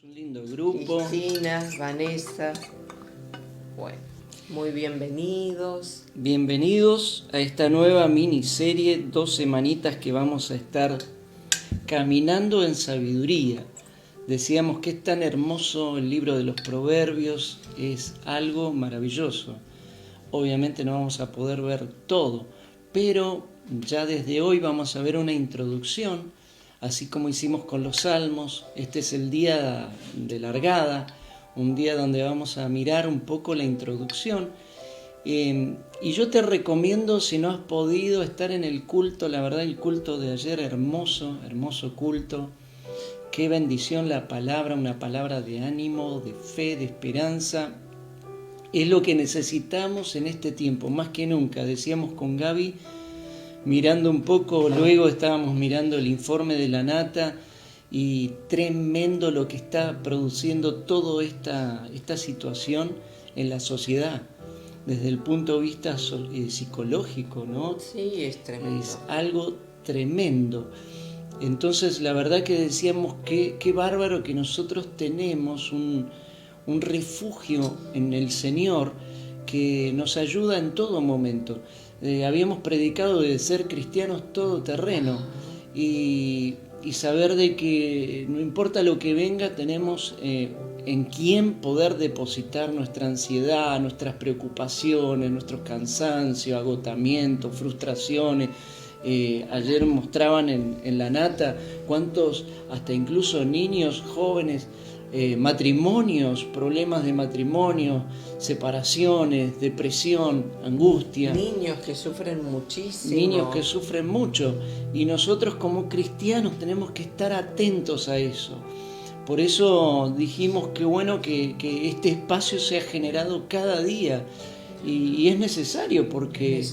Un lindo grupo. Cristina, Vanessa. Bueno, muy bienvenidos. Bienvenidos a esta nueva miniserie, 2 semanitas que vamos a estar caminando en sabiduría. Decíamos que es tan hermoso el libro de los Proverbios, es algo maravilloso. Obviamente no vamos a poder ver todo, pero ya desde hoy vamos a ver una introducción, así como hicimos con los Salmos. Este es el día de largada, un día donde vamos a mirar un poco la introducción. Y yo te recomiendo, si no has podido estar en el culto, la verdad el culto de ayer, hermoso culto. Qué bendición la palabra, una palabra de ánimo, de fe, de esperanza. Es lo que necesitamos en este tiempo, más que nunca. Decíamos con Gaby, mirando un poco, luego estábamos mirando el informe de la Nata y tremendo lo que está produciendo toda esta situación en la sociedad, desde el punto de vista psicológico, ¿no? Sí, es tremendo. Es algo tremendo. Entonces, la verdad que decíamos qué bárbaro que nosotros tenemos un refugio en el Señor que nos ayuda en todo momento. Habíamos predicado de ser cristianos todoterreno y saber de que no importa lo que venga, tenemos en quién poder depositar nuestra ansiedad, nuestras preocupaciones, nuestros cansancios, agotamientos, frustraciones. Ayer mostraban en la Nata cuántos, hasta incluso niños, jóvenes, matrimonios, problemas de matrimonio, separaciones, depresión, angustia. Niños que sufren muchísimo. Niños que sufren mucho. Y nosotros como cristianos tenemos que estar atentos a eso. Por eso dijimos que bueno que este espacio sea generado cada día. Y es necesario porque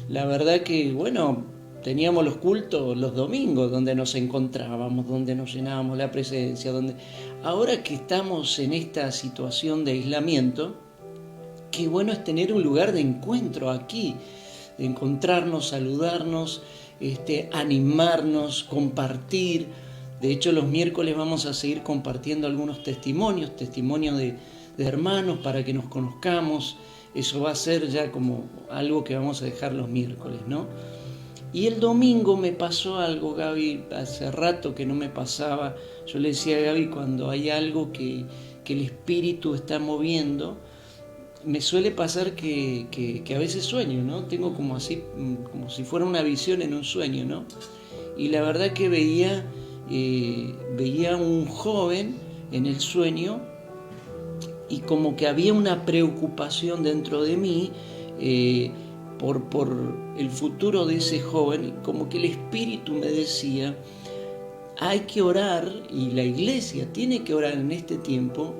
la verdad que, bueno, teníamos los cultos los domingos donde nos encontrábamos, donde nos llenábamos la presencia, donde ahora que estamos en esta situación de aislamiento, qué bueno es tener un lugar de encuentro aquí, de encontrarnos, saludarnos, animarnos, compartir. De hecho, los miércoles vamos a seguir compartiendo algunos testimonios de hermanos para que nos conozcamos. Eso va a ser ya como algo que vamos a dejar los miércoles, ¿no? Y el domingo me pasó algo, Gaby, hace rato que no me pasaba. Yo le decía a Gaby, cuando hay algo que el espíritu está moviendo, me suele pasar que a veces sueño, ¿no? Tengo como así, como si fuera una visión en un sueño, ¿no? Y la verdad que veía un joven en el sueño y como que había una preocupación dentro de mí por el futuro de ese joven, como que el Espíritu me decía, hay que orar, y la iglesia tiene que orar en este tiempo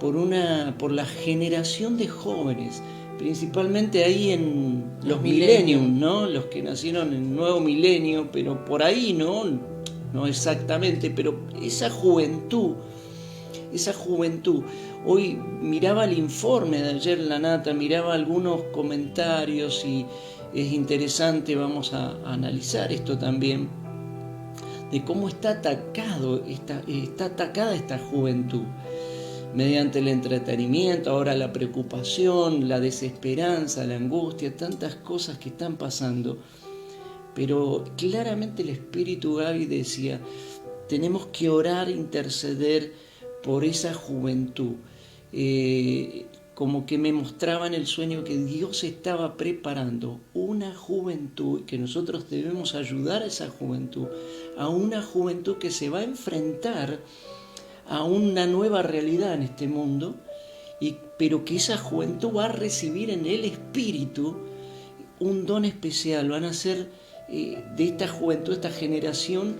por la generación de jóvenes, principalmente ahí en los millennium, ¿no? Los que nacieron en el nuevo milenio, pero por ahí no exactamente, pero esa juventud. Hoy miraba el informe de ayer en la Nata, miraba algunos comentarios y es interesante, vamos a analizar esto también, de cómo está atacada esta juventud, mediante el entretenimiento, ahora la preocupación, la desesperanza, la angustia, tantas cosas que están pasando. Pero claramente el Espíritu, Gaby, decía, tenemos que orar, interceder por esa juventud. Como que me mostraba en el sueño que Dios estaba preparando una juventud, que nosotros debemos ayudar a esa juventud, a una juventud que se va a enfrentar a una nueva realidad en este mundo, pero que esa juventud va a recibir en el Espíritu un don especial. Van a ser de esta juventud, esta generación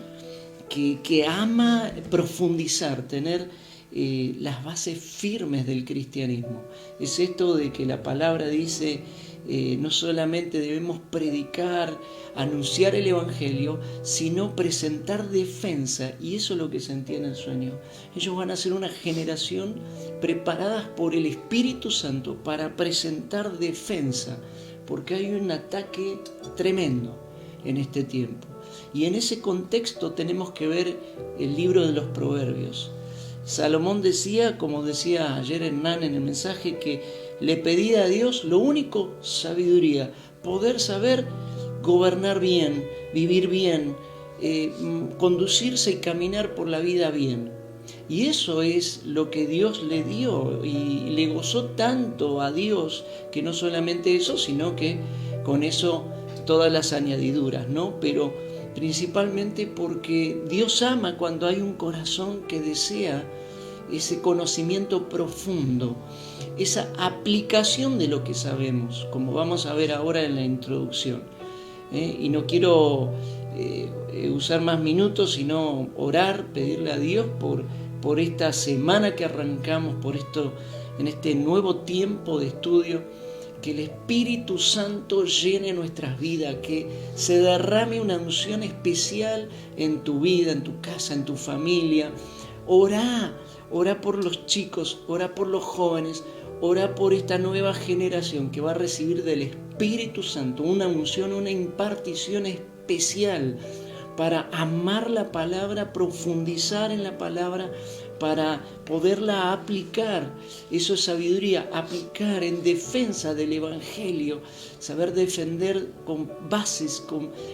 que ama profundizar, tener las bases firmes del cristianismo. Es esto de que la palabra dice, no solamente debemos predicar, anunciar el Evangelio, sino presentar defensa, y eso es lo que sentía en el sueño. Ellos van a ser una generación preparadas por el Espíritu Santo para presentar defensa, porque hay un ataque tremendo en este tiempo. Y en ese contexto tenemos que ver el libro de los Proverbios. Salomón decía, como decía ayer Hernán en el mensaje, que le pedía a Dios lo único, sabiduría, poder saber gobernar bien, vivir bien, conducirse y caminar por la vida bien. Y eso es lo que Dios le dio y le gozó tanto a Dios que no solamente eso, sino que con eso todas las añadiduras, ¿no? Pero principalmente porque Dios ama cuando hay un corazón que desea ese conocimiento profundo, esa aplicación de lo que sabemos, como vamos a ver ahora en la introducción. Y no quiero usar más minutos, sino orar, pedirle a Dios por esta semana que arrancamos, por esto, en este nuevo tiempo de estudio, que el Espíritu Santo llene nuestras vidas, que se derrame una unción especial en tu vida, en tu casa, en tu familia. Orá por los chicos, orá por los jóvenes, orá por esta nueva generación que va a recibir del Espíritu Santo una unción, una impartición especial para amar la palabra, profundizar en la palabra, para poderla aplicar. Eso es sabiduría, aplicar en defensa del Evangelio, saber defender con bases,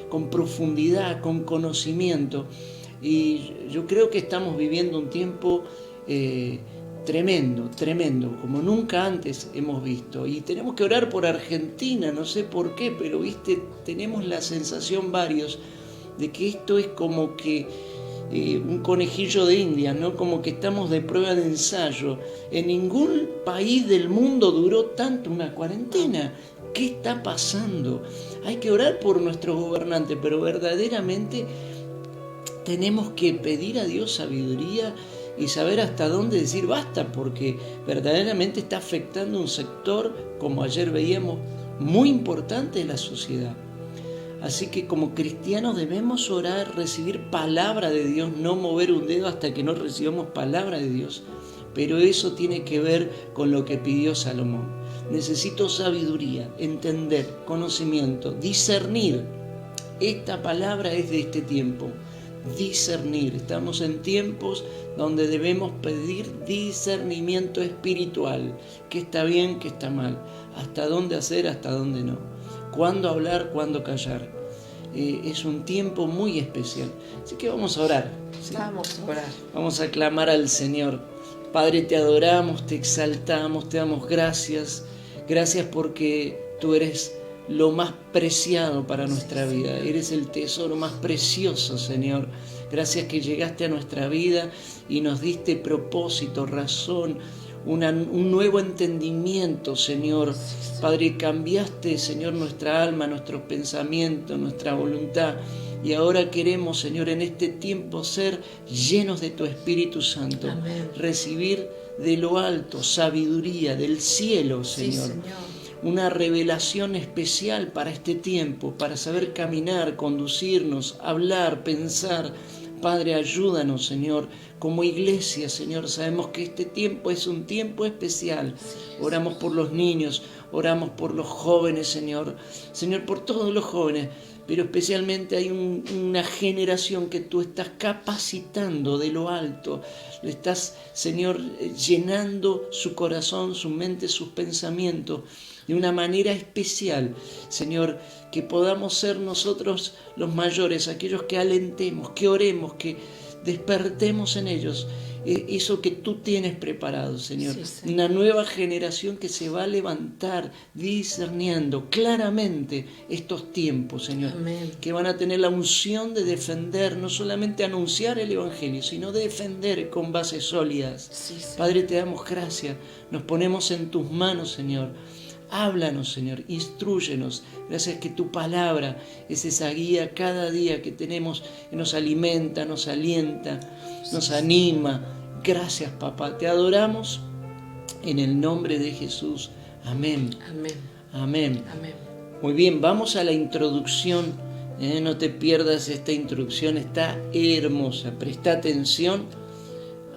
con profundidad, con conocimiento. Y yo creo que estamos viviendo un tiempo tremendo, como nunca antes hemos visto. Y tenemos que orar por Argentina, no sé por qué, pero tenemos la sensación varios de que esto es como que un conejillo de Indias, ¿no? Como que estamos de prueba de ensayo. En ningún país del mundo duró tanto una cuarentena. ¿Qué está pasando? Hay que orar por nuestros gobernantes, pero verdaderamente tenemos que pedir a Dios sabiduría y saber hasta dónde decir basta, porque verdaderamente está afectando un sector, como ayer veíamos, muy importante de la sociedad. Así que como cristianos debemos orar, recibir palabra de Dios, no mover un dedo hasta que no recibamos palabra de Dios. Pero eso tiene que ver con lo que pidió Salomón. Necesito sabiduría, entender, conocimiento, discernir. Esta palabra es de este tiempo. Discernir. Estamos en tiempos donde debemos pedir discernimiento espiritual. ¿Qué está bien, qué está mal? ¿Hasta dónde hacer, hasta dónde no? ¿Cuándo hablar, cuándo callar? Es un tiempo muy especial. Así que vamos a orar. ¿Sí? Vamos a orar. Vamos a clamar al Señor. Padre, te adoramos, te exaltamos, te damos gracias. Gracias porque tú eres lo más preciado para nuestra vida. Eres el tesoro más precioso, Señor. Gracias que llegaste a nuestra vida y nos diste propósito, razón, un nuevo entendimiento, Señor. Padre, cambiaste, Señor, nuestra alma, nuestros pensamientos, nuestra voluntad. Y ahora queremos, Señor, en este tiempo ser llenos de tu Espíritu Santo. Amén. Recibir de lo alto sabiduría del cielo, Señor. Sí, Señor. Una revelación especial para este tiempo, para saber caminar, conducirnos, hablar, pensar. Padre, ayúdanos, Señor, como iglesia, Señor, sabemos que este tiempo es un tiempo especial. Oramos por los niños, oramos por los jóvenes, Señor, por todos los jóvenes, pero especialmente hay una generación que tú estás capacitando de lo alto. Le estás, Señor, llenando su corazón, su mente, sus pensamientos de una manera especial, Señor, que podamos ser nosotros los mayores, aquellos que alentemos, que oremos, que despertemos en ellos eso que tú tienes preparado, Señor. Sí. Una nueva generación que se va a levantar discerniendo claramente estos tiempos, Señor. Amén. Que van a tener la unción de defender, no solamente anunciar el Evangelio, sino de defender con bases sólidas. Sí. Padre, te damos gracias, nos ponemos en tus manos, Señor. Háblanos, Señor, instrúyenos. Gracias que tu palabra es esa guía cada día que tenemos, que nos alimenta, nos alienta, nos anima. Gracias, papá. Te adoramos en el nombre de Jesús. Amén. Amén. Amén. Amén. Muy bien, vamos a la introducción. No te pierdas esta introducción, está hermosa. Presta atención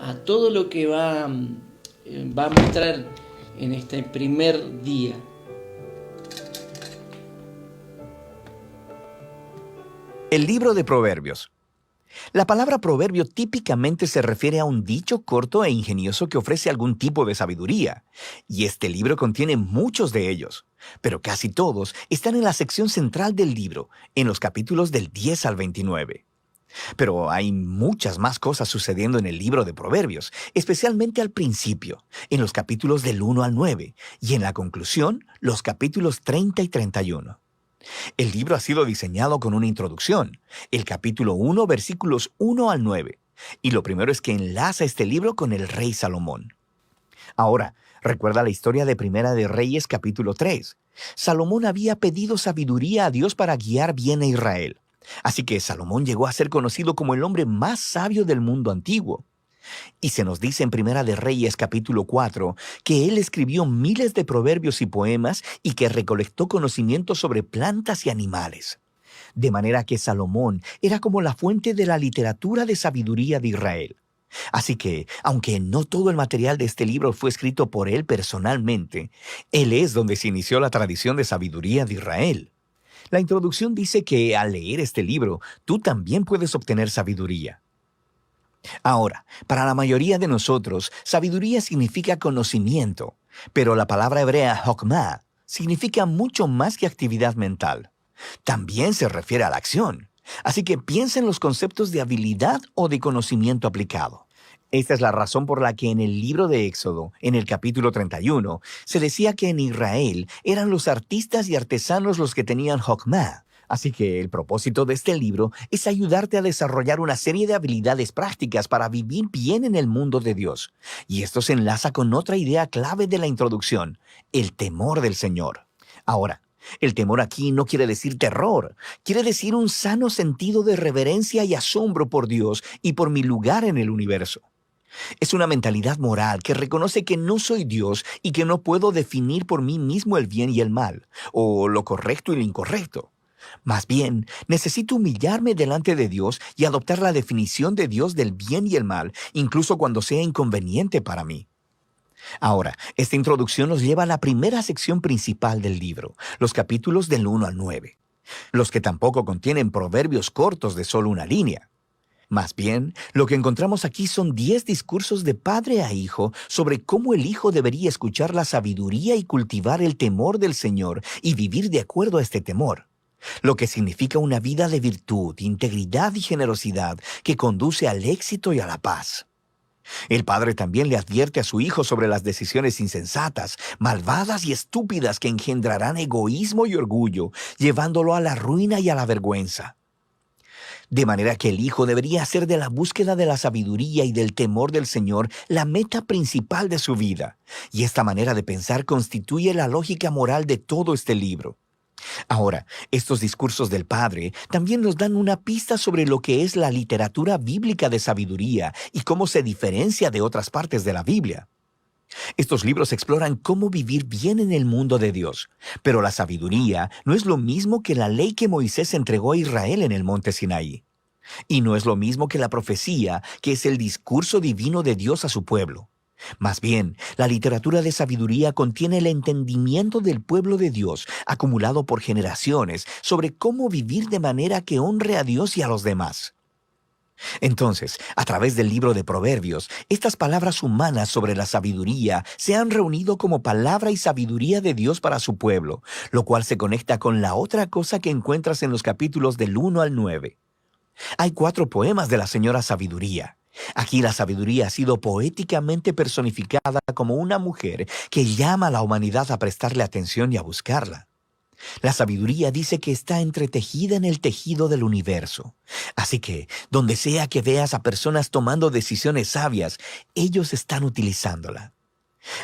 a todo lo que va a mostrar en este primer día. El libro de Proverbios. La palabra proverbio típicamente se refiere a un dicho corto e ingenioso que ofrece algún tipo de sabiduría, y este libro contiene muchos de ellos, pero casi todos están en la sección central del libro, en los capítulos del 10 al 29. Pero hay muchas más cosas sucediendo en el libro de Proverbios, especialmente al principio, en los capítulos del 1 al 9, y en la conclusión, los capítulos 30 y 31. El libro ha sido diseñado con una introducción, el capítulo 1, versículos 1 al 9, y lo primero es que enlaza este libro con el rey Salomón. Ahora, recuerda la historia de Primera de Reyes capítulo 3. Salomón había pedido sabiduría a Dios para guiar bien a Israel. Así que Salomón llegó a ser conocido como el hombre más sabio del mundo antiguo. Y se nos dice en Primera de Reyes capítulo 4 que él escribió miles de proverbios y poemas y que recolectó conocimientos sobre plantas y animales. De manera que Salomón era como la fuente de la literatura de sabiduría de Israel. Así que, aunque no todo el material de este libro fue escrito por él personalmente, él es donde se inició la tradición de sabiduría de Israel. La introducción dice que al leer este libro, tú también puedes obtener sabiduría. Ahora, para la mayoría de nosotros, sabiduría significa conocimiento, pero la palabra hebrea hokmah significa mucho más que actividad mental. También se refiere a la acción. Así que piensa en los conceptos de habilidad o de conocimiento aplicado. Esta es la razón por la que en el libro de Éxodo, en el capítulo 31, se decía que en Israel eran los artistas y artesanos los que tenían hokmah. Así que el propósito de este libro es ayudarte a desarrollar una serie de habilidades prácticas para vivir bien en el mundo de Dios. Y esto se enlaza con otra idea clave de la introducción, el temor del Señor. Ahora, el temor aquí no quiere decir terror, quiere decir un sano sentido de reverencia y asombro por Dios y por mi lugar en el universo. Es una mentalidad moral que reconoce que no soy Dios y que no puedo definir por mí mismo el bien y el mal, o lo correcto y lo incorrecto. Más bien, necesito humillarme delante de Dios y adoptar la definición de Dios del bien y el mal, incluso cuando sea inconveniente para mí. Ahora, esta introducción nos lleva a la primera sección principal del libro, los capítulos del 1 al 9, los que tampoco contienen proverbios cortos de solo una línea. Más bien, lo que encontramos aquí son 10 discursos de padre a hijo sobre cómo el hijo debería escuchar la sabiduría y cultivar el temor del Señor y vivir de acuerdo a este temor, lo que significa una vida de virtud, integridad y generosidad que conduce al éxito y a la paz. El padre también le advierte a su hijo sobre las decisiones insensatas, malvadas y estúpidas que engendrarán egoísmo y orgullo, llevándolo a la ruina y a la vergüenza. De manera que el hijo debería hacer de la búsqueda de la sabiduría y del temor del Señor la meta principal de su vida, y esta manera de pensar constituye la lógica moral de todo este libro. Ahora, estos discursos del Padre también nos dan una pista sobre lo que es la literatura bíblica de sabiduría y cómo se diferencia de otras partes de la Biblia. Estos libros exploran cómo vivir bien en el mundo de Dios, pero la sabiduría no es lo mismo que la ley que Moisés entregó a Israel en el monte Sinaí. Y no es lo mismo que la profecía, que es el discurso divino de Dios a su pueblo. Más bien, la literatura de sabiduría contiene el entendimiento del pueblo de Dios, acumulado por generaciones, sobre cómo vivir de manera que honre a Dios y a los demás. Entonces, a través del libro de Proverbios, estas palabras humanas sobre la sabiduría se han reunido como palabra y sabiduría de Dios para su pueblo, lo cual se conecta con la otra cosa que encuentras en los capítulos del 1 al 9. Hay 4 poemas de la señora Sabiduría. Aquí la sabiduría ha sido poéticamente personificada como una mujer que llama a la humanidad a prestarle atención y a buscarla. La sabiduría dice que está entretejida en el tejido del universo. Así que, donde sea que veas a personas tomando decisiones sabias, ellos están utilizándola.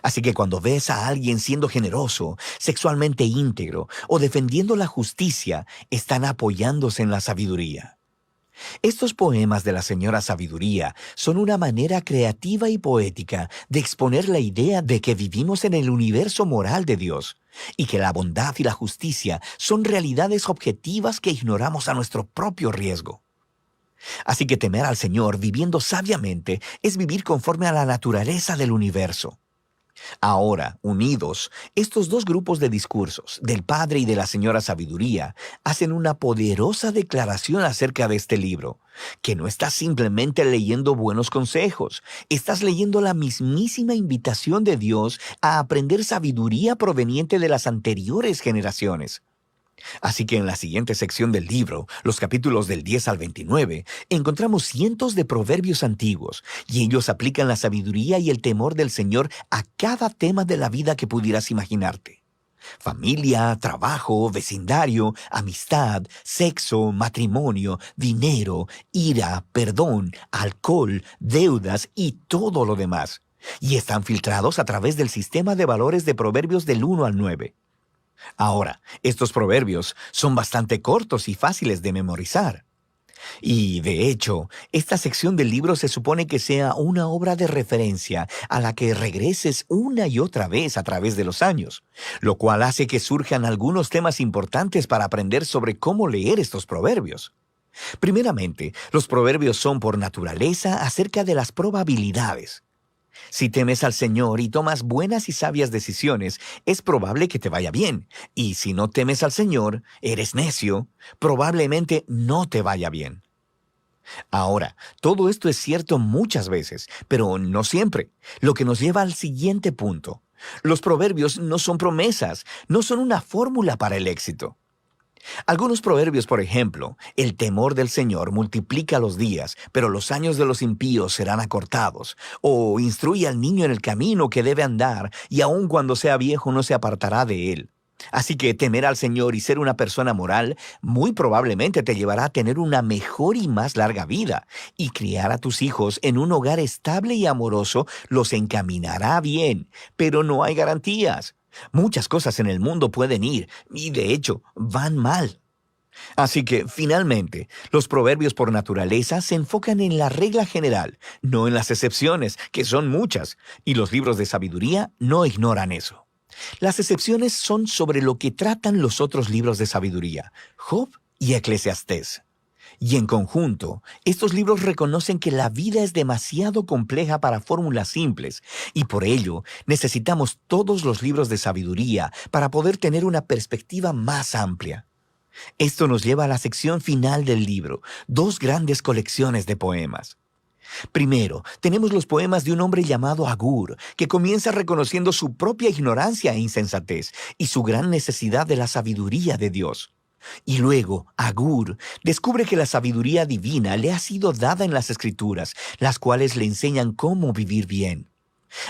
Así que cuando ves a alguien siendo generoso, sexualmente íntegro o defendiendo la justicia, están apoyándose en la sabiduría. Estos poemas de la señora Sabiduría son una manera creativa y poética de exponer la idea de que vivimos en el universo moral de Dios y que la bondad y la justicia son realidades objetivas que ignoramos a nuestro propio riesgo. Así que temer al Señor viviendo sabiamente es vivir conforme a la naturaleza del universo. Ahora, unidos, estos dos grupos de discursos, del Padre y de la Señora Sabiduría, hacen una poderosa declaración acerca de este libro, que no estás simplemente leyendo buenos consejos, estás leyendo la mismísima invitación de Dios a aprender sabiduría proveniente de las anteriores generaciones. Así que en la siguiente sección del libro, los capítulos del 10 al 29, encontramos cientos de proverbios antiguos, y ellos aplican la sabiduría y el temor del Señor a cada tema de la vida que pudieras imaginarte. Familia, trabajo, vecindario, amistad, sexo, matrimonio, dinero, ira, perdón, alcohol, deudas y todo lo demás. Y están filtrados a través del sistema de valores de Proverbios del 1 al 9. Ahora, estos proverbios son bastante cortos y fáciles de memorizar. Y, de hecho, esta sección del libro se supone que sea una obra de referencia a la que regreses una y otra vez a través de los años, lo cual hace que surjan algunos temas importantes para aprender sobre cómo leer estos proverbios. Primeramente, los proverbios son por naturaleza acerca de las probabilidades. Si temes al Señor y tomas buenas y sabias decisiones, es probable que te vaya bien. Y si no temes al Señor, eres necio, probablemente no te vaya bien. Ahora, todo esto es cierto muchas veces, pero no siempre, lo que nos lleva al siguiente punto. Los proverbios no son promesas, no son una fórmula para el éxito. Algunos proverbios, por ejemplo, el temor del Señor multiplica los días, pero los años de los impíos serán acortados. O instruye al niño en el camino que debe andar, y aun cuando sea viejo no se apartará de él. Así que temer al Señor y ser una persona moral muy probablemente te llevará a tener una mejor y más larga vida, y criar a tus hijos en un hogar estable y amoroso los encaminará bien, pero no hay garantías. Muchas cosas en el mundo pueden ir, y de hecho, van mal. Así que, finalmente, los proverbios por naturaleza se enfocan en la regla general, no en las excepciones, que son muchas, y los libros de sabiduría no ignoran eso. Las excepciones son sobre lo que tratan los otros libros de sabiduría, Job y Eclesiastés. Y en conjunto, estos libros reconocen que la vida es demasiado compleja para fórmulas simples, y por ello necesitamos todos los libros de sabiduría para poder tener una perspectiva más amplia. Esto nos lleva a la sección final del libro, dos grandes colecciones de poemas. Primero, tenemos los poemas de un hombre llamado Agur, que comienza reconociendo su propia ignorancia e insensatez y su gran necesidad de la sabiduría de Dios. Y luego, Agur descubre que la sabiduría divina le ha sido dada en las Escrituras, las cuales le enseñan cómo vivir bien.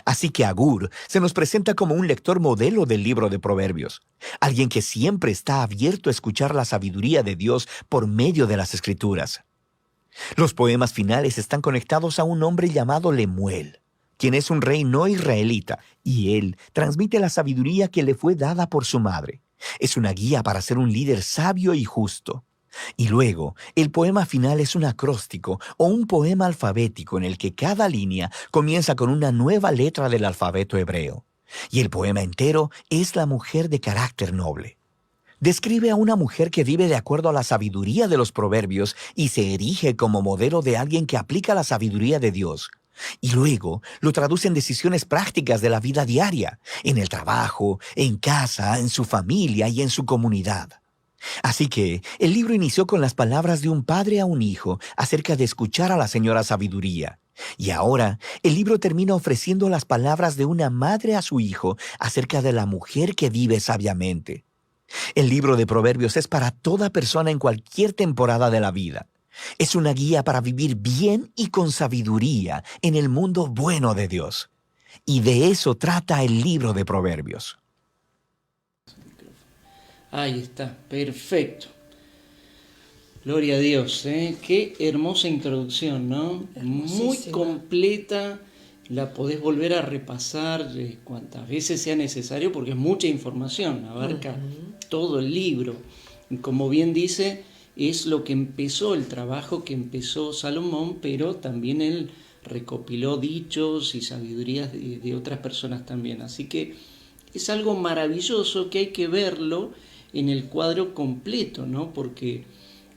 Así que Agur se nos presenta como un lector modelo del libro de Proverbios, alguien que siempre está abierto a escuchar la sabiduría de Dios por medio de las Escrituras. Los poemas finales están conectados a un hombre llamado Lemuel, quien es un rey no israelita, y él transmite la sabiduría que le fue dada por su madre. Es una guía para ser un líder sabio y justo. Y luego, el poema final es un acróstico o un poema alfabético en el que cada línea comienza con una nueva letra del alfabeto hebreo. Y el poema entero es la mujer de carácter noble. Describe a una mujer que vive de acuerdo a la sabiduría de los proverbios y se erige como modelo de alguien que aplica la sabiduría de Dios. Y luego lo traduce en decisiones prácticas de la vida diaria, en el trabajo, en casa, en su familia y en su comunidad. Así que el libro inició con las palabras de un padre a un hijo acerca de escuchar a la señora sabiduría. Y ahora el libro termina ofreciendo las palabras de una madre a su hijo acerca de la mujer que vive sabiamente. El libro de Proverbios es para toda persona en cualquier temporada de la vida. Es una guía para vivir bien y con sabiduría en el mundo bueno de Dios. Y de eso trata el libro de Proverbios. Ahí está, perfecto. Gloria a Dios, ¿eh? Qué hermosa introducción, ¿no? Muy completa, la podés volver a repasar cuantas veces sea necesario porque es mucha información, abarca todo el libro. Como bien dice, es lo que empezó, el trabajo que empezó Salomón, pero también él recopiló dichos y sabidurías de otras personas también. Así que es algo maravilloso que hay que verlo en el cuadro completo, ¿no? Porque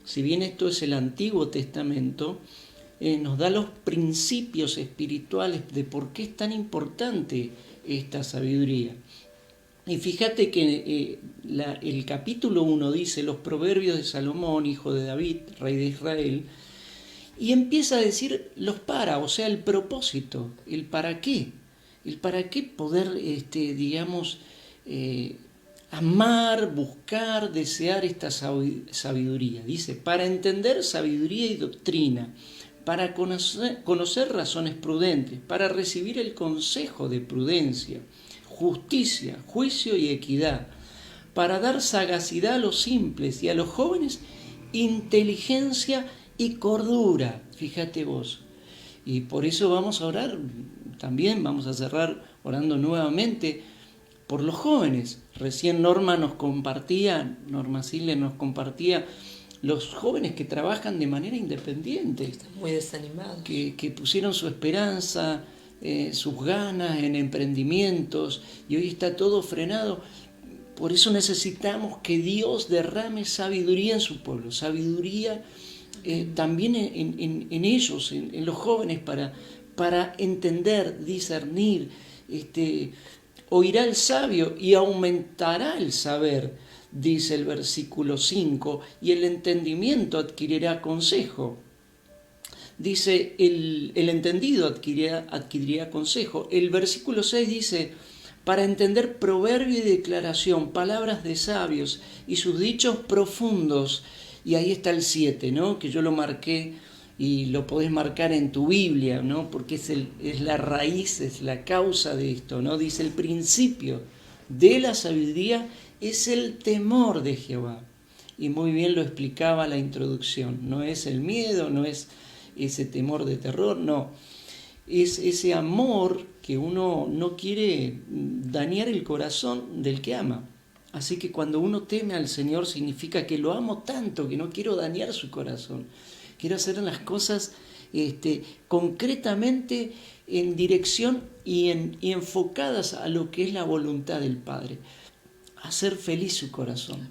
si bien esto es el Antiguo Testamento, nos da los principios espirituales de por qué es tan importante esta sabiduría. Y fíjate que el capítulo 1 dice los proverbios de Salomón, hijo de David, rey de Israel, y empieza a decir o sea, el propósito, el para qué poder, amar, buscar, desear esta sabiduría. Dice, para entender sabiduría y doctrina, para conocer razones prudentes, para recibir el consejo de prudencia, justicia, juicio y equidad, para dar sagacidad a los simples y a los jóvenes, inteligencia y cordura. Fíjate vos. Y por eso vamos a orar, también vamos a cerrar orando nuevamente por los jóvenes. Recién Norma Sille nos compartía los jóvenes que trabajan de manera independiente. Están muy desanimados. Que pusieron su esperanza, sus ganas en emprendimientos, y hoy está todo frenado. Por eso necesitamos que Dios derrame sabiduría en su pueblo, sabiduría también en ellos, en los jóvenes, para entender, discernir. Oirá el sabio y aumentará el saber, dice el versículo 5, y el entendimiento adquirirá consejo. Dice, el entendido adquirirá consejo. El versículo 6 dice, para entender proverbio y declaración, palabras de sabios y sus dichos profundos. Y ahí está el 7, ¿no? Que yo lo marqué y lo podés marcar en tu Biblia, ¿no? Porque es la raíz, es la causa de esto, ¿no? Dice, el principio de la sabiduría es el temor de Jehová. Y muy bien lo explicaba la introducción. No es el miedo, no es ese temor de terror, no. Es ese amor que uno no quiere dañar el corazón del que ama. Así que cuando uno teme al Señor significa que lo amo tanto, que no quiero dañar su corazón. Quiero hacer las cosas concretamente en dirección y enfocadas a lo que es la voluntad del Padre. Hacer feliz su corazón.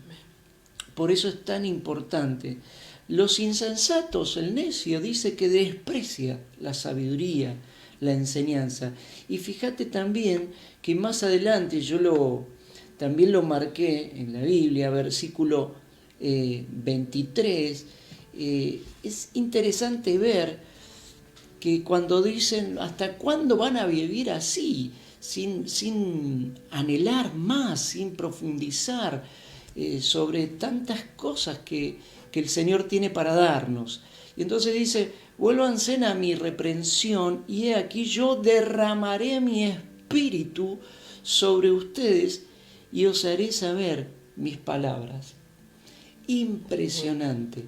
Por eso es tan importante. Los insensatos, el necio, dice que desprecia la sabiduría, la enseñanza. Y fíjate también que más adelante también lo marqué en la Biblia, versículo 23, es interesante ver que cuando dicen, ¿hasta cuándo van a vivir así? Sin anhelar más, sin profundizar sobre tantas cosas que el Señor tiene para darnos. Y entonces dice, vuélvanse a mi reprensión, y he aquí yo derramaré mi espíritu sobre ustedes, y os haré saber mis palabras. Impresionante.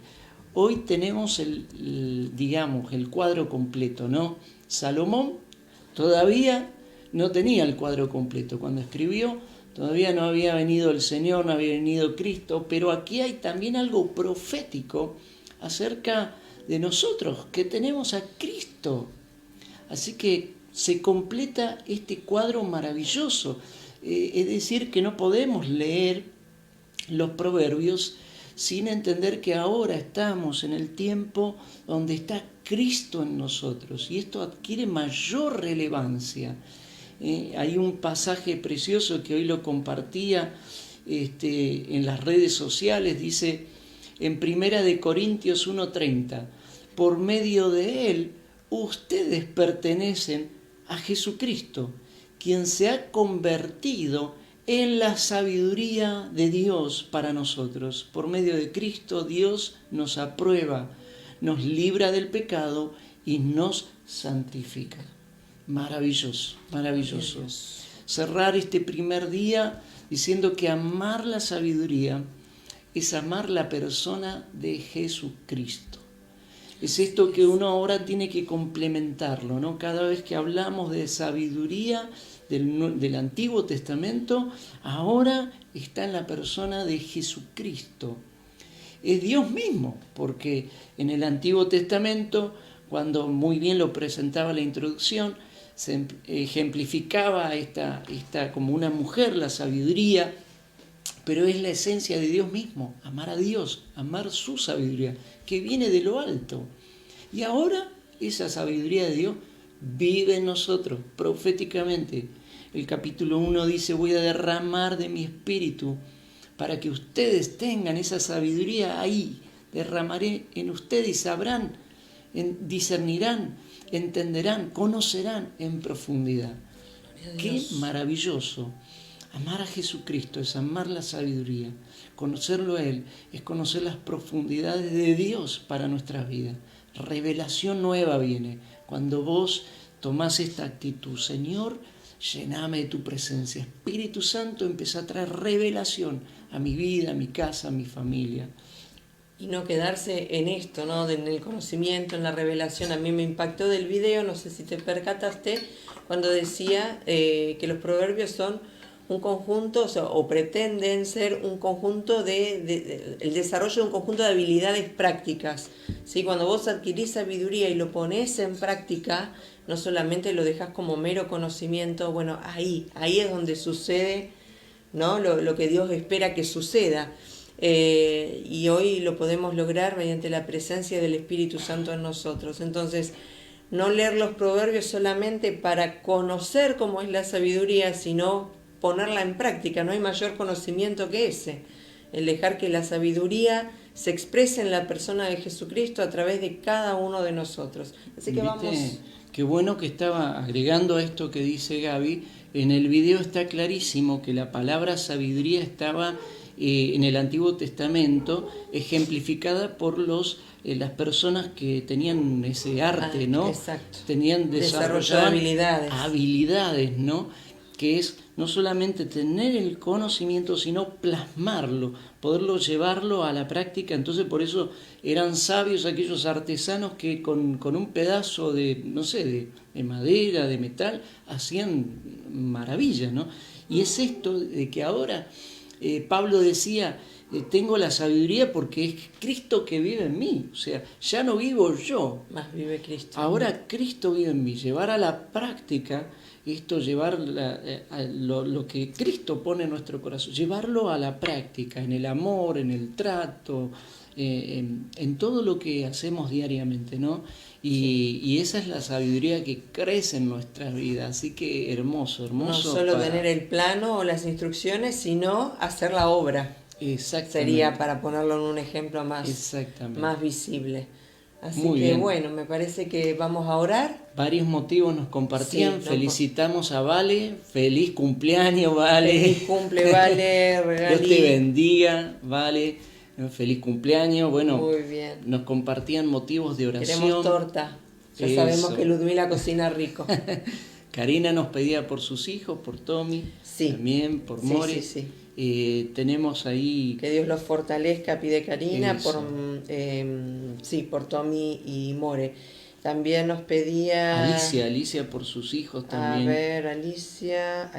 Hoy tenemos el cuadro completo, ¿no? Salomón todavía no tenía el cuadro completo. Cuando escribió, todavía no había venido el Señor, no había venido Cristo, pero aquí hay también algo profético acerca de nosotros, que tenemos a Cristo. Así que se completa este cuadro maravilloso. Es decir, que no podemos leer los proverbios sin entender que ahora estamos en el tiempo donde está Cristo en nosotros, y esto adquiere mayor relevancia. Hay un pasaje precioso que hoy lo compartía en las redes sociales, dice en 1 Corintios 1:30, por medio de él ustedes pertenecen a Jesucristo, quien se ha convertido en la sabiduría de Dios para nosotros. Por medio de Cristo, Dios nos aprueba, nos libra del pecado y nos santifica. Maravilloso, maravilloso. Cerrar este primer día diciendo que amar la sabiduría es amar la persona de Jesucristo. Es esto que uno ahora tiene que complementarlo, ¿no? Cada vez que hablamos de sabiduría del Antiguo Testamento, ahora está en la persona de Jesucristo. Es Dios mismo, porque en el Antiguo Testamento, cuando muy bien lo presentaba la introducción, se ejemplificaba esta como una mujer, la sabiduría, pero es la esencia de Dios mismo, amar a Dios, amar su sabiduría, que viene de lo alto. Y ahora esa sabiduría de Dios vive en nosotros proféticamente. El capítulo 1 dice, voy a derramar de mi espíritu para que ustedes tengan esa sabiduría ahí. Derramaré en ustedes y sabrán, discernirán, entenderán, conocerán en profundidad. Qué maravilloso. Amar a Jesucristo es amar la sabiduría. Conocerlo a Él es conocer las profundidades de Dios para nuestras vidas. Revelación nueva viene cuando vos tomás esta actitud. Señor, llename de tu presencia. Espíritu Santo, empieza a traer revelación a mi vida, a mi casa, a mi familia. Y no quedarse en esto, ¿no? En el conocimiento, en la revelación. A mí me impactó del video, no sé si te percataste, cuando decía que los proverbios son un conjunto, o pretenden ser un conjunto el desarrollo de un conjunto de habilidades prácticas, ¿sí? Cuando vos adquirís sabiduría y lo pones en práctica, no solamente lo dejas como mero conocimiento, bueno, ahí es donde sucede, ¿no? Lo que Dios espera que suceda. Y hoy lo podemos lograr mediante la presencia del Espíritu Santo en nosotros. Entonces, no leer los proverbios solamente para conocer cómo es la sabiduría, sino ponerla en práctica. No hay mayor conocimiento que ese, el dejar que la sabiduría se exprese en la persona de Jesucristo a través de cada uno de nosotros. Así que vamos. Qué bueno que estaba agregando a esto que dice Gaby. En el video está clarísimo que la palabra sabiduría estaba en el Antiguo Testamento ejemplificada por las personas que tenían ese arte, ¿no? Exacto. Tenían desarrollado habilidades, ¿no? Que es no solamente tener el conocimiento, sino plasmarlo, poderlo llevarlo a la práctica. Entonces por eso eran sabios aquellos artesanos que con un pedazo de, no sé, de madera, de metal, hacían maravillas, ¿no? Y es esto de que ahora Pablo decía, tengo la sabiduría porque es Cristo que vive en mí. O sea, ya no vivo yo. Más vive Cristo. Ahora Cristo vive en mí. Llevar a la práctica esto, llevar lo que Cristo pone en nuestro corazón, llevarlo a la práctica, en el amor, en el trato, en todo lo que hacemos diariamente, ¿no? Y esa es la sabiduría que crece en nuestras vidas, así que hermoso. No solo tener el plano o las instrucciones, sino hacer la obra. Exactamente. Sería para ponerlo en un ejemplo más visible. Así Muy que bien. Bueno, me parece que vamos a orar. Varios motivos nos compartían. Felicitamos a Vale. Feliz cumpleaños, Vale. Feliz cumple, Vale. Dios te bendiga, Vale. Feliz cumpleaños. Bueno, muy bien. Nos compartían motivos de oración. Queremos torta. Ya sabemos que Ludmila cocina rico. Karina nos pedía por sus hijos, por Tommy, también por More. Sí. Tenemos ahí... Que Dios los fortalezca, pide Karina, por Tommy y More. También nos pedía... Alicia por sus hijos también. A ver, ¿Alicia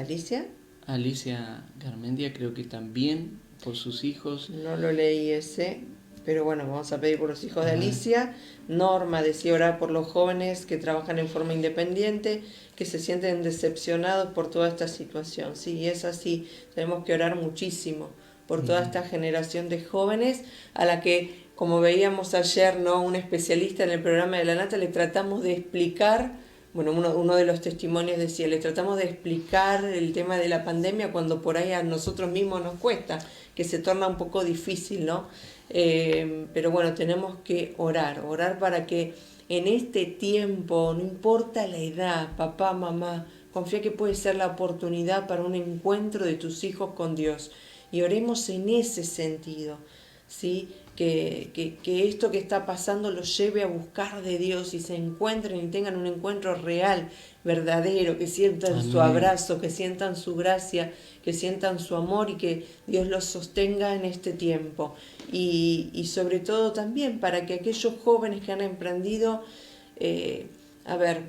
Garmendia creo que también por sus hijos. No lo leí ese, pero bueno, vamos a pedir por los hijos de Alicia. Norma decía orar por los jóvenes que trabajan en forma independiente, que se sienten decepcionados por toda esta situación. Sí, es así. Tenemos que orar muchísimo por toda esta generación de jóvenes a la que, como veíamos ayer, ¿no? Un especialista en el programa de la Nata, le tratamos de explicar, bueno, uno de los testimonios decía, le tratamos de explicar el tema de la pandemia cuando por ahí a nosotros mismos nos cuesta, que se torna un poco difícil, ¿no? Pero bueno, tenemos que orar para que en este tiempo, no importa la edad, papá, mamá, confía que puede ser la oportunidad para un encuentro de tus hijos con Dios. Y oremos en ese sentido, ¿sí? Que esto que está pasando los lleve a buscar de Dios y se encuentren y tengan un encuentro real, verdadero, que sientan su abrazo, que sientan su gracia, que sientan su amor y que Dios los sostenga en este tiempo. Y sobre todo también para que aquellos jóvenes que han emprendido,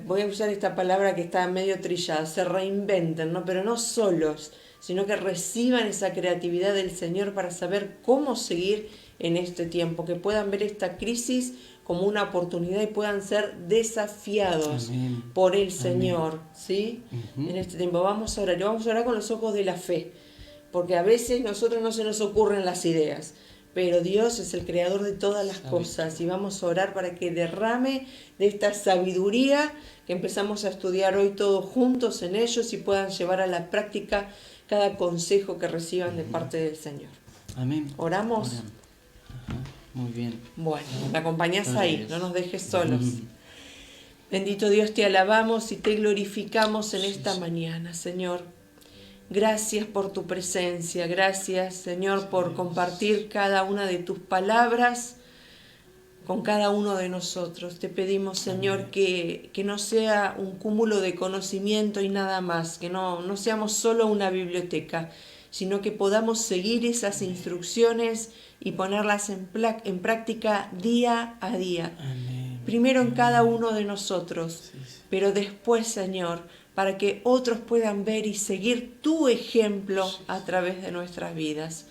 voy a usar esta palabra que está medio trillada, se reinventen, ¿no? Pero no solos, sino que reciban esa creatividad del Señor para saber cómo seguir en este tiempo, que puedan ver esta crisis como una oportunidad y puedan ser desafiados por el Señor, ¿sí? En este tiempo vamos a orar con los ojos de la fe, porque a veces nosotros no se nos ocurren las ideas, pero Dios es el creador de todas las cosas y vamos a orar para que derrame de esta sabiduría que empezamos a estudiar hoy todos juntos en ellos y puedan llevar a la práctica cada consejo que reciban de parte del Señor. Amén. ¿Oramos? Ajá, muy bien. Bueno, me acompañás Gloria a ahí, Dios. no nos dejes solos. Bendito Dios, te alabamos y te glorificamos en esta mañana, Señor. Gracias por tu presencia, gracias, Señor, por compartir cada una de tus palabras con cada uno de nosotros. Te pedimos, Señor, que no sea un cúmulo de conocimiento y nada más, que no seamos solo una biblioteca, sino que podamos seguir esas instrucciones y ponerlas en práctica día a día. Amén. Primero en cada uno de nosotros, pero después, Señor, para que otros puedan ver y seguir tu ejemplo a través de nuestras vidas.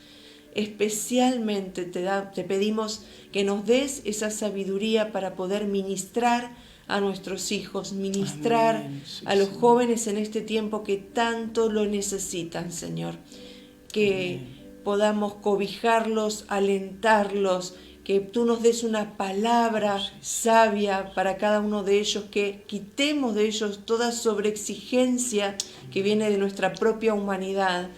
Especialmente te pedimos que nos des esa sabiduría para poder ministrar a nuestros hijos, ministrar Amén. Sí, a los Señor. jóvenes en este tiempo que tanto lo necesitan, Señor. Que podamos cobijarlos, alentarlos, que tú nos des una palabra sabia para cada uno de ellos, que quitemos de ellos toda sobreexigencia que viene de nuestra propia humanidad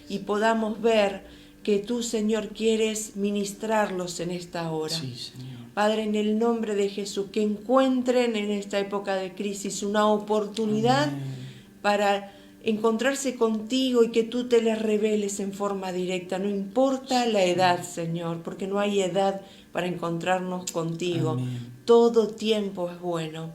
y podamos ver que tú, Señor, quieres ministrarlos en esta hora. Sí, Señor. Padre, en el nombre de Jesús, que encuentren en esta época de crisis una oportunidad para encontrarse contigo y que tú te les reveles en forma directa. No importa la edad, Señor, porque no hay edad para encontrarnos contigo. Amén. Todo tiempo es bueno.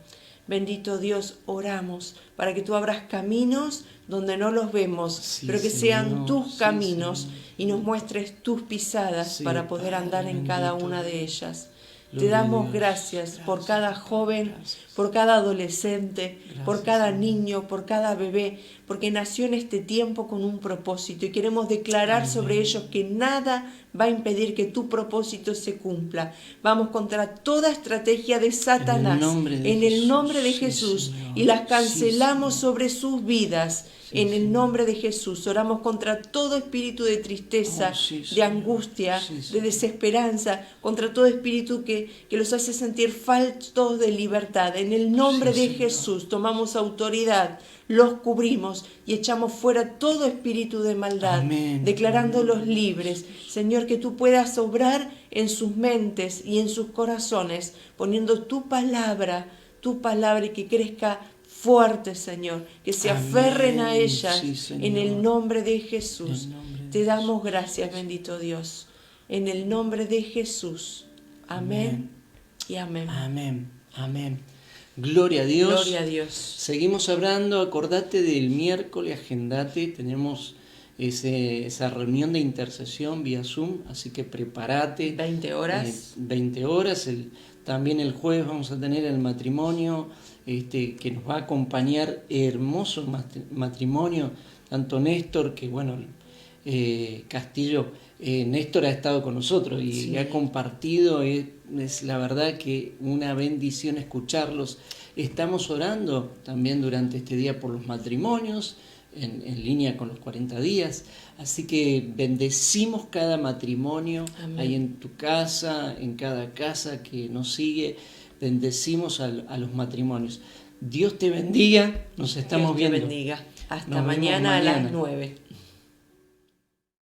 Bendito Dios, oramos para que tú abras caminos donde no los vemos, Sí, pero que Señor. sean tus Sí, caminos Señor. y nos muestres tus pisadas Sí, para poder andar en cada bendito una de Dios. ellas. Te Gloria a damos Dios. gracias por Gracias, cada Señor. joven, Gracias. por cada adolescente, por Gracias, cada Señor. niño, por cada bebé, porque nació en este tiempo con un propósito y queremos declarar sobre ellos que nada va a impedir que tu propósito se cumpla. Vamos contra toda estrategia de Satanás en el nombre de Sí, Jesús Señor. y las Sí, cancelamos Señor. sobre sus vidas. Sí, En el Señor. nombre de Jesús oramos contra todo espíritu de tristeza, Oh, sí, de Señor. angustia, Sí, de Señor. desesperanza, contra todo espíritu que los hace sentir faltos de libertad. En el nombre Sí, de Señor. Jesús tomamos autoridad, los cubrimos y echamos fuera todo espíritu de maldad, Amén. declarándolos libres. Señor, que tú puedas obrar en sus mentes y en sus corazones, poniendo tu palabra y que crezca fuerte, Señor, que se Amén. aferren a ella Sí, Señor. en el nombre de Jesús. En el nombre de Te damos Jesús. gracias, bendito Dios, en el nombre de Jesús. Amén, y amén. Amén. Amén. Gloria a Dios. Gloria a Dios. Seguimos hablando, acordate del miércoles, agendate, tenemos esa reunión de intercesión vía Zoom, así que prepárate. 20 horas. 20 horas, también el jueves vamos a tener el matrimonio, que nos va a acompañar, hermoso matrimonio, tanto Néstor, que bueno, Castillo, Néstor ha estado con nosotros y Sí. ha compartido, es la verdad que una bendición escucharlos. Estamos orando también durante este día por los matrimonios, en línea con los 40 días, así que bendecimos cada matrimonio. Amén. Ahí en tu casa, en cada casa que nos sigue, bendecimos a los matrimonios. Dios te bendiga, nos estamos Dios te viendo. bendiga. Hasta Nos vemos mañana a las mañana. 9.